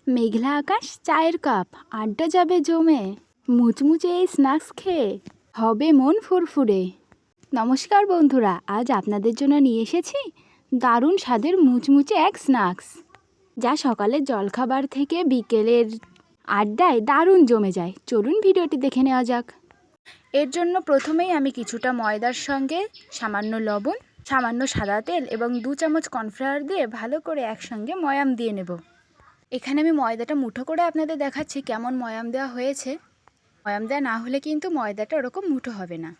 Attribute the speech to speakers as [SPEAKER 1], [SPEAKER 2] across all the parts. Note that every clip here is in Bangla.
[SPEAKER 1] মেঘলা আকাশ, চায়ের কাপ, আড্ডা যাবে জমে, মুচমুচে এই স্ন্যাক্স খেয়ে হবে মন ফুরফুরে। নমস্কার বন্ধুরা, আজ আপনাদের জন্য নিয়ে এসেছি দারুণ স্বাদের মুচমুচে এক স্ন্যাক্স, যা সকালের জলখাবার থেকে বিকেলের আড্ডায় দারুণ জমে যায়। চলুন ভিডিওটি দেখে নেওয়া যাক। এর জন্য প্রথমেই আমি কিছুটা ময়দার সঙ্গে সামান্য লবণ, সামান্য সাদা তেল এবং 2 চামচ কর্নফ্লাওয়ার দিয়ে ভালো করে একসঙ্গে ময়াম দিয়ে নেব। এখানে আমি ময়দাটা মুঠো করে আপনাদের দেখাচ্ছি কেমন ময়াম দেওয়া হয়েছে। ময়াম দেওয়া না হলে কিন্তু ময়দাটা ওরকম মুঠো হবে না।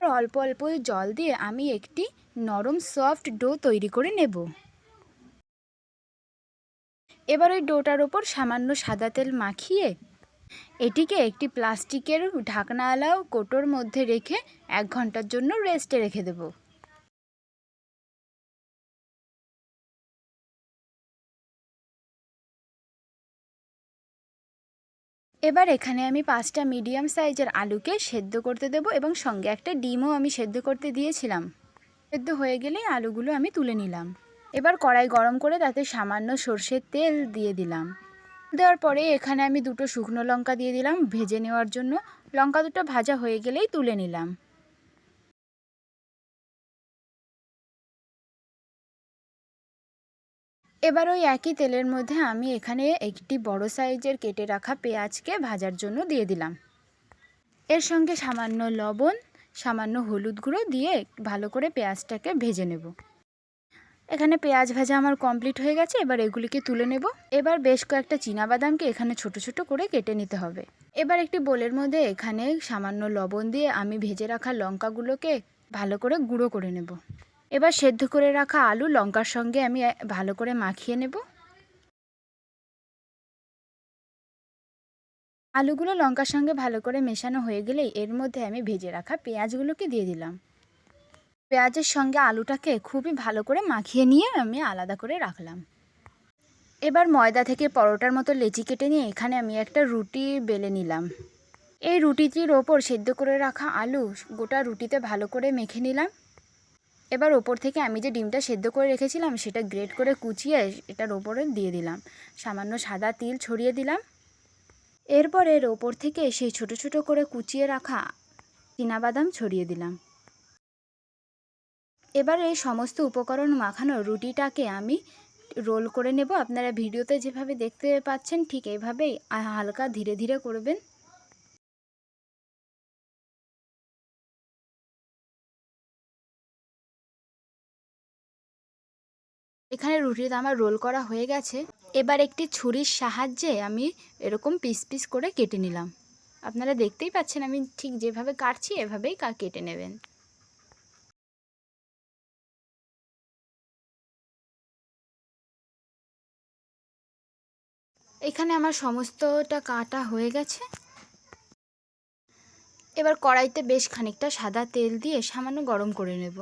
[SPEAKER 1] অল্প অল্প জল দিয়ে আমি একটি নরম সফট ডো তৈরি করে নেব। এবার ওই ডোটার ওপর সামান্য সাদা তেল মাখিয়ে এটিকে একটি প্লাস্টিকের ঢাকনাওয়ালা কৌটোর মধ্যে রেখে 1 ঘন্টার জন্য রেস্টে রেখে দেব। এবার এখানে আমি 5টা মিডিয়াম সাইজের আলুকে সেদ্ধ করতে দেব এবং সঙ্গে একটা ডিমও আমি সেদ্ধ করতে দিয়েছিলাম। সেদ্ধ হয়ে গেলেই আলুগুলো আমি তুলে নিলাম। এবার কড়াই গরম করে তাতে সামান্য সর্ষের তেল দিয়ে দিলাম। দেওয়ার পরে এখানে আমি 2টো শুকনো লঙ্কা দিয়ে দিলাম ভেজে নেওয়ার জন্য। লঙ্কা দুটো ভাজা হয়ে গেলেই তুলে নিলাম। এবার ওই একই তেলের মধ্যে আমি এখানে একটি বড় সাইজের কেটে রাখা পেঁয়াজকে ভাজার জন্য দিয়ে দিলাম। এর সঙ্গে সামান্য লবণ, সামান্য হলুদ গুঁড়ো দিয়ে ভালো করে পেঁয়াজটাকে ভেজে নেব। এখানে পেঁয়াজ ভাজা আমার কমপ্লিট হয়ে গেছে। এবার এগুলিকে তুলে নেব। এবার বেশ কয়েকটা চীনাবাদামকে এখানে ছোট ছোট করে কেটে নিতে হবে। এবার একটি বোলের মধ্যে এখানে সামান্য লবণ দিয়ে আমি ভেজে রাখা লঙ্কাগুলোকে ভালো করে গুঁড়ো করে নেব। এবার সেদ্ধ করে রাখা আলু লঙ্কার সঙ্গে আমি ভালো করে মাখিয়ে নেব। আলুগুলো লঙ্কার সঙ্গে ভালো করে মেশানো হয়ে গেলেই এর মধ্যে আমি ভেজে রাখা পেঁয়াজগুলোকে দিয়ে দিলাম। পেঁয়াজের সঙ্গে আলুটাকে খুবই ভালো করে মাখিয়ে নিয়ে আমি আলাদা করে রাখলাম। এবার ময়দা থেকে পরোটার মতো লেচি কেটে নিয়ে এখানে আমি একটা রুটি বেলে নিলাম। এই রুটিটির ওপর সেদ্ধ করে রাখা আলু গোটা রুটিতে ভালো করে মেখে নিলাম। এবার ওপর থেকে আমি যে ডিমটা সেদ্ধ করে রেখেছিলাম সেটা গ্রেট করে কুচিয়ে এটার ওপরে দিয়ে দিলাম। সামান্য সাদা তিল ছড়িয়ে দিলাম। এরপর এর ওপর থেকে সেই ছোট ছোট করে কুচিয়ে রাখা চীনাবাদাম ছড়িয়ে দিলাম। এবার এই সমস্ত উপকরণ মাখানো রুটিটাকে আমি রোল করে নেব। আপনারা ভিডিওতে যেভাবে দেখতে পাচ্ছেন ঠিক এইভাবেই হালকা ধীরে ধীরে করবেন। এখানে রুটিটা আমার রোল করা হয়ে গেছে। এবার একটি ছুরির সাহায্যে আমি এরকম পিস পিস করে কেটে নিলাম। আপনারা দেখতেই পাচ্ছেন আমি ঠিক যেভাবে কাটছি এভাবেই কেটে নেবেন। এখানে আমার সমস্তটা কাটা হয়ে গেছে। এবার কড়াইতে বেশ খানিকটা সাদা তেল দিয়ে সামান্য গরম করে নেব।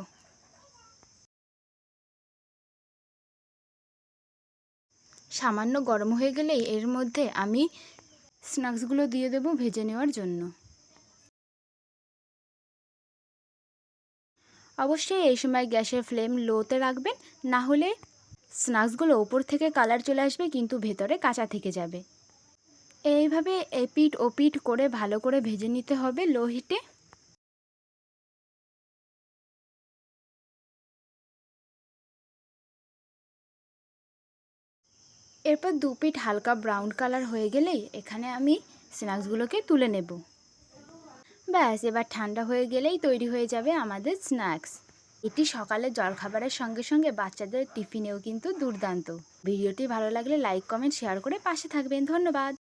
[SPEAKER 1] সামান্য গরম হয়ে গেলেই এর মধ্যে আমি স্ন্যাক্সগুলো দিয়ে দেব ভেজে নেওয়ার জন্য। অবশ্যই এই সময় গ্যাসের ফ্লেম লোতে রাখবেন, না হলে স্ন্যাক্সগুলো ওপর থেকে কালার চলে আসবে কিন্তু ভেতরে কাঁচা থেকে যাবে। এইভাবে এপিঠ ওপিঠ করে ভালো করে ভেজে নিতে হবে লো হিটে। এরপর 2 পিঠ হালকা ব্রাউন কালার হয়ে গেলেই এখানে আমি স্ন্যাক্সগুলোকে তুলে নেব। ব্যাস, এবার ঠান্ডা হয়ে গেলেই তৈরি হয়ে যাবে আমাদের স্ন্যাক্স। এটি সকালের জলখাবারের সঙ্গে সঙ্গে বাচ্চাদের টিফিনেও কিন্তু দুর্দান্ত। ভিডিওটি ভালো লাগলে লাইক কমেন্ট শেয়ার করে পাশে থাকবেন। ধন্যবাদ।